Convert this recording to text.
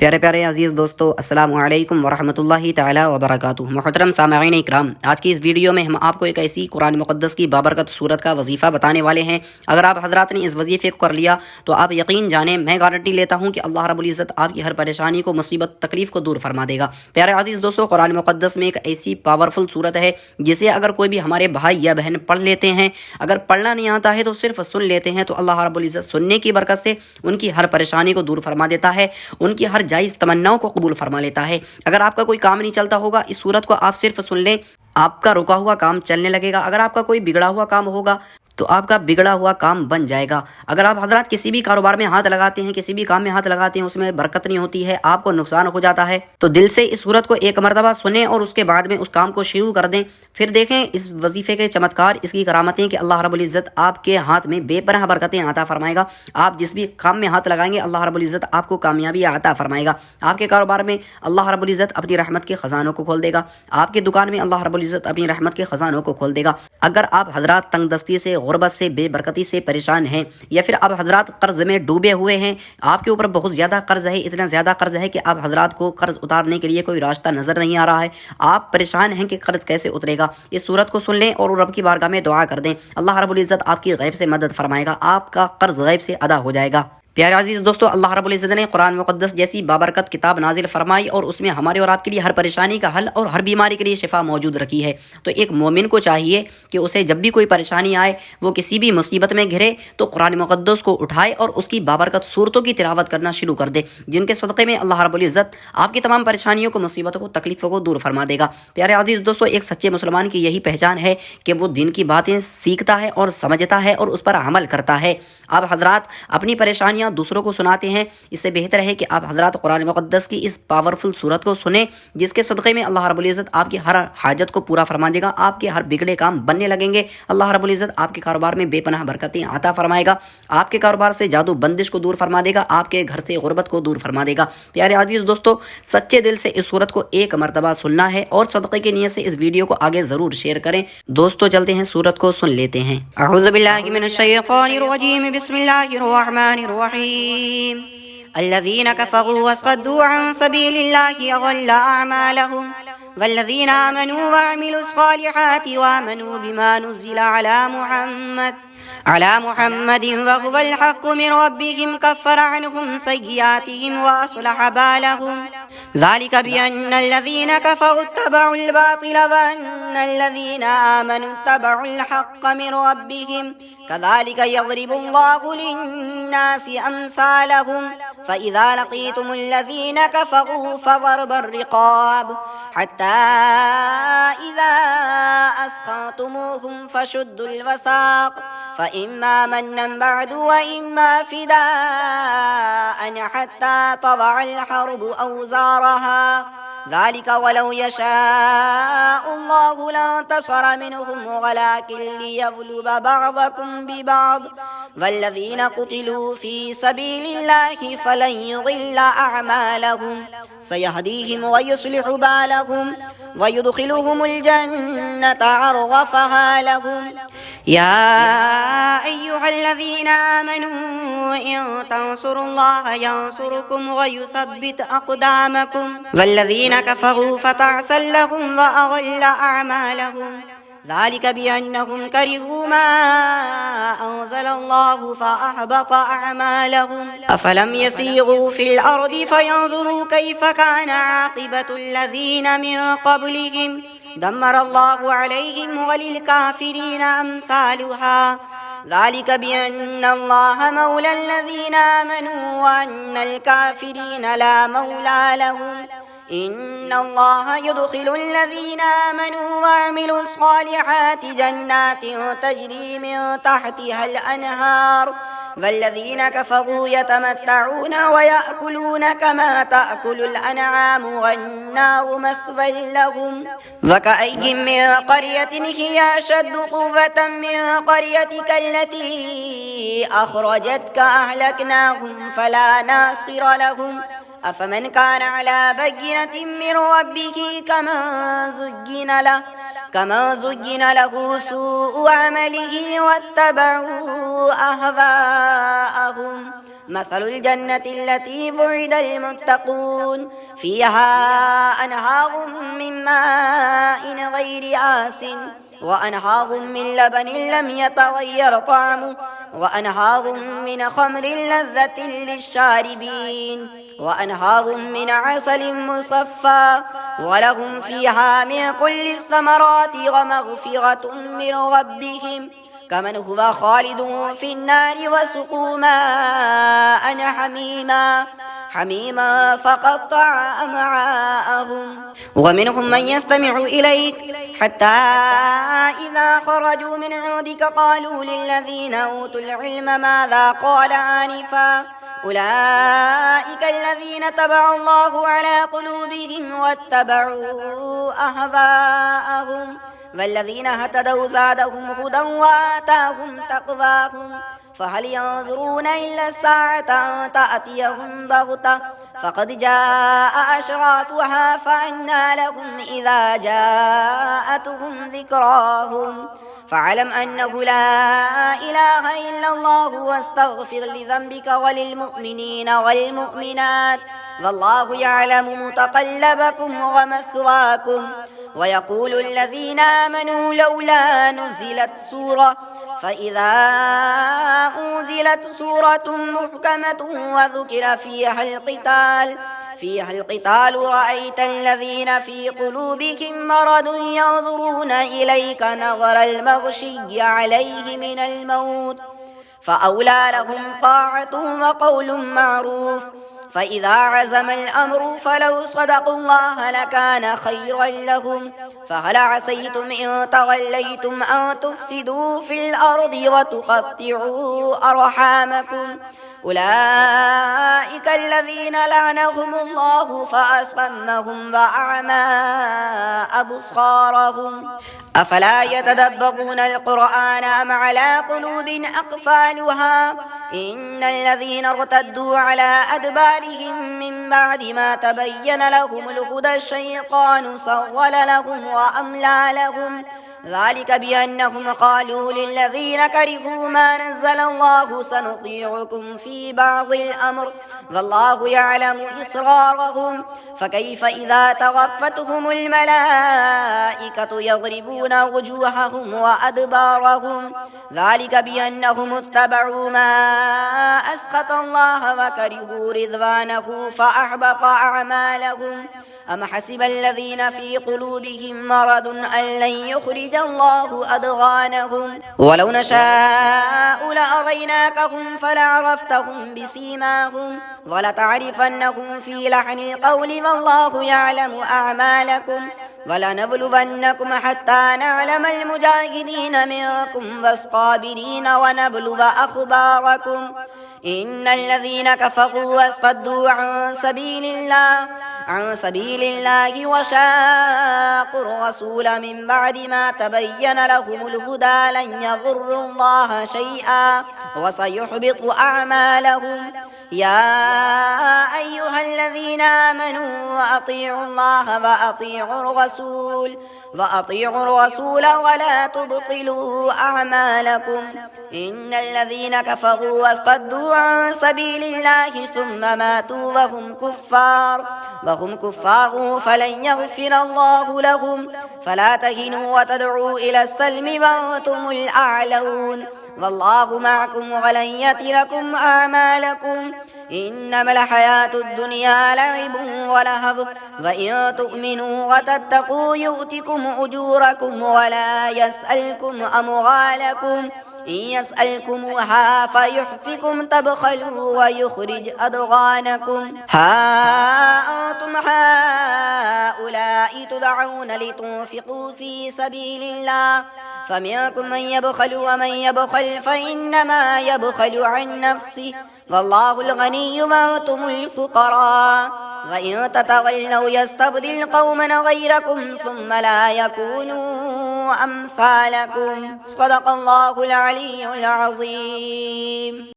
پیارے پیارے عزیز دوستو، السلام علیکم ورحمۃ اللہ تعالی وبرکاتہ۔ محترم سامعین اکرام، آج کی اس ویڈیو میں ہم آپ کو ایک ایسی قرآن مقدس کی بابرکت صورت کا وظیفہ بتانے والے ہیں۔ اگر آپ حضرات نے اس وظیفے کو کر لیا تو آپ یقین جانیں، میں گارنٹی لیتا ہوں کہ اللہ رب العزت آپ کی ہر پریشانی کو، مصیبت، تکلیف کو دور فرما دے گا۔ پیارے عزیز دوستو، قرآن مقدس میں ایک ایسی پاورفل صورت ہے جسے اگر کوئی بھی ہمارے بھائی یا بہن پڑھ لیتے ہیں، اگر پڑھنا نہیں آتا ہے تو صرف سن لیتے ہیں، تو اللہ رب العزت سننے کی برکت سے ان کی ہر پریشانی کو دور فرما دیتا ہے، ان کی ہر جائز تمناؤں کو قبول فرما لیتا ہے۔ اگر آپ کا کوئی کام نہیں چلتا ہوگا، اس صورت کو آپ صرف سن لیں، آپ کا رکا ہوا کام چلنے لگے گا۔ اگر آپ کا کوئی بگڑا ہوا کام ہوگا تو آپ کا بگڑا ہوا کام بن جائے گا۔ اگر آپ حضرات کسی بھی کاروبار میں ہاتھ لگاتے ہیں، کسی بھی کام میں ہاتھ لگاتے ہیں، اس میں برکت نہیں ہوتی ہے، آپ کو نقصان ہو جاتا ہے، تو دل سے اس صورت کو ایک مرتبہ سنیں اور اس کے بعد میں اس کام کو شروع کر دیں۔ پھر دیکھیں اس وظیفے کے چمتکار، اس کی کرامتیں کہ اللہ رب العزت آپ کے ہاتھ میں بے پناہ برکتیں عطا فرمائے گا۔ آپ جس بھی کام میں ہاتھ لگائیں گے، اللہ رب العزت آپ کو کامیابی عطا فرمائے گا۔ آپ کے کاروبار میں اللہ رب العزت اپنی رحمت کے خزانوں کو کھول دے گا۔ آپ کی دکان میں اللہ رب العزت اپنی رحمت کے خزانوں کو کھول دے گا۔ اگر آپ حضرات تنگ دستی سے، غربت سے، بے برکتی سے پریشان ہیں، یا پھر آپ حضرات قرض میں ڈوبے ہوئے ہیں، آپ کے اوپر بہت زیادہ قرض ہے، اتنا زیادہ قرض ہے کہ آپ حضرات کو قرض اتارنے کے لیے کوئی راستہ نظر نہیں آ رہا ہے، آپ پریشان ہیں کہ قرض کیسے اترے گا، اس صورت کو سن لیں اور رب کی بارگاہ میں دعا کر دیں۔ اللہ رب العزت آپ کی غیب سے مدد فرمائے گا، آپ کا قرض غیب سے ادا ہو جائے گا۔ پیارے عزیز دوستو، اللہ رب العزت نے قرآن مقدس جیسی بابرکت کتاب نازل فرمائی اور اس میں ہمارے اور آپ کے لیے ہر پریشانی کا حل اور ہر بیماری کے لیے شفا موجود رکھی ہے۔ تو ایک مومن کو چاہیے کہ اسے جب بھی کوئی پریشانی آئے، وہ کسی بھی مصیبت میں گھرے، تو قرآن مقدس کو اٹھائے اور اس کی بابرکت صورتوں کی تلاوت کرنا شروع کر دے، جن کے صدقے میں اللہ رب العزت آپ کی تمام پریشانیوں کو، مصیبتوں کو، تکلیفوں کو دور فرما دے گا۔ پیارے عزیز دوستو، ایک سچے مسلمان کی یہی پہچان ہے کہ وہ دین کی باتیں سیکھتا ہے اور سمجھتا ہے اور اس پر عمل کرتا ہے۔ آپ حضرات اپنی پریشانیاں دوسروں کو سناتے ہیں، اس سے بہتر ہے کہ آپ حضرات قرآن مقدس کی اس پاورفل صورت کو سنیں، جس کے صدقے میں اللہ رب العزت آپ کی ہر حاجت کو پورا فرما دے گا، آپ کے ہر بگڑے کام بننے لگیں گے۔ اللہ رب العزت آپ کے کاروبار میں بے پناہ برکتیں عطا فرمائے گا، آپ کے کاروبار سے جادو بندش کو دور فرما دے گا، آپ کے گھر سے غربت کو دور فرما دے گا۔ پیارے عزیز دوستو، سچے دل سے اس صورت کو ایک مرتبہ سننا ہے اور صدقے کی نیت سے اس ویڈیو کو آگے ضرور شیئر کریں۔ دوستو چلتے ہیں، صورت کو سن لیتے ہیں۔ اعوذ باللہ من الشیطان الرجیم، بسم اللہ الرحمن الرحیم۔ الذين كفروا وصدوا عن سبيل الله أضل أعمالهم والذين آمنوا وعملوا الصالحات وآمنوا بما نزل على محمد وهو الحق من ربهم كفر عنهم سيئاتهم وأصلح بالهم ذلك بأن الذين كفروا اتبعوا الباطل وأن الذين آمنوا اتبعوا الحق من ربهم كذلك يضرب الله للناس أمثالهم فإذا لقيتم الذين كفروا فضرب الرقاب حتى إذا أثخنتموهم فشدوا الوثاق فإما منا بعد وإما فداء حتى تضع الحرب أوزارها ذلك ولو يشاء الله لانتصر منهم ولكن ليبلو بعضكم ببعض والذين قتلوا في سبيل الله فلن يضل أعمالهم سيهديهم ويصلح بالهم ويدخلهم الجنة عرفها لهم يا أيها الذين آمنوا إن تنصروا الله ينصركم ويثبت أقدامكم والذين كفروا فتعسا لهم وأضل أعمالهم ذلك بأنهم كرهوا ما أنزل الله فأحبط أعمالهم أفلم يسيروا في الأرض فينظروا كيف كان عاقبة الذين من قبلهم دمر الله عليهم وللكافرين أمثالها ذلك بأن الله مولى الذين آمنوا وأن الكافرين لا مولى لهم إن الله يدخل الذين آمنوا وعملوا الصالحات جنات تجري من تحتها الأنهار والذين كفروا يتمتعون ويأكلون كما تأكل الأنعام والنار مثوى لهم وكأي من قرية هي أشد قوة من قريتك التي أخرجتك أهلكناهم فلا ناصر لهم أفمن كان على بينة من ربه كما زين له سوء عمله واتبعوا أهواءهم مثل الجنة التي وعد المتقون فيها أنهار من ماء غير آسن وأنهار من لبن لم يتغير طعمه وأنهار من خمر لذة للشاربين وأنهار من عسل مصفى ولهم فيها من كل الثمرات ومغفرة من ربهم كمن هو خالد في النار وسقوا ماء حميما فقطع أمعاءهم ومنهم من يستمع إليك حتى إذا خرجوا من عندك قالوا للذين أوتوا العلم ماذا قال آنفا أولئك الذين طبع الله على قلوبهم واتبعوا أهواءهم والذين اهتدوا زادهم هدى وآتاهم تقواهم فهل ينظرون إلا الساعة أن تأتيهم بغتة فقد جاء أشراطها فأنى لهم إذا جاءتهم ذكراهم فاعلم أنه لا إله إلا الله واستغفر لذنبك وللمؤمنين والمؤمنات والله يعلم متقلبكم ومثواكم ويقول الذين آمنوا لولا نزلت سورة فإذا أنزلت سورة محكمة وذكر فيها القتال رأيت الذين في قلوبهم مرض ينظرون إليك نظر المغشي عليه من الموت فأولى لهم طاعة وقول معروف فإذا عزم الأمر فلو صدقوا الله لكان خيرا لهم فهل عسيتم إن توليتم أن تفسدوا في الأرض وتقطعوا أرحامكم أولئك الذين لعنهم الله فأصمهم وأعمى أبصارهم أفلا يتدبرون القرآن أم على قلوب أقفالها إن الذين ارتدوا على أدبارهم من بعد ما تبين لهم الهدى الشيطان سول لهم وأملى لهم ذلك بأنهم قالوا للذين كرهوا ما نزل الله سنطيعكم في بعض الأمر والله يعلم إسرارهم فكيف إذا توفتهم الملائكة يضربون وجوههم وأدبارهم ذلك بأنهم اتبعوا ما أسخط الله وكرهوا رضوانه فأحبط أعمالهم أم حسب الذين في قلوبهم مرض أن لن يخرج الله أضغانهم ولو نشاء لأريناكهم فلعرفتهم بسيماهم ولتعرفنهم في لحن القول والله يعلم أعمالكم ولنبلونكم حتى نعلم المجاهدين منكم والصابرين ونبلو أخباركم إن الذين كفروا وصدوا عن سبيل الله وشاقوا الرسول من بعد ما تبين لهم الهدى لن يضروا الله شيئا وسيحبط أعمالهم يا أيها الذين آمنوا وأطيعوا الله وأطيعوا الرسول ولا تبطلوا أعمالكم إن الذين كفروا وصدوا عن سبيل الله ثم ماتوا وهم كفار فلن يغفر الله لهم فلا تهنوا وتدعوا إلى السلم وأنتم الأعلون والله معكم ولن يتركم أعمالكم إنما الحياة الدنيا لعب ولهو وإن تؤمنوا وتتقوا يؤتكم أجوركم ولا يسألكم أموالكم إن يسألكموها فيحفكم تبخلوا ويخرج أضغانكم ها أنتم هؤلاء تدعون لتنفقوا في سبيل الله فمنكم من يبخل ومن يبخل فإنما يبخل عن نفسه والله الغني وأنتم الفقراء وإن تتولوا يستبدل قوما غيركم ثم لا يكونوا أمثالكم صدق الله العلي العظيم.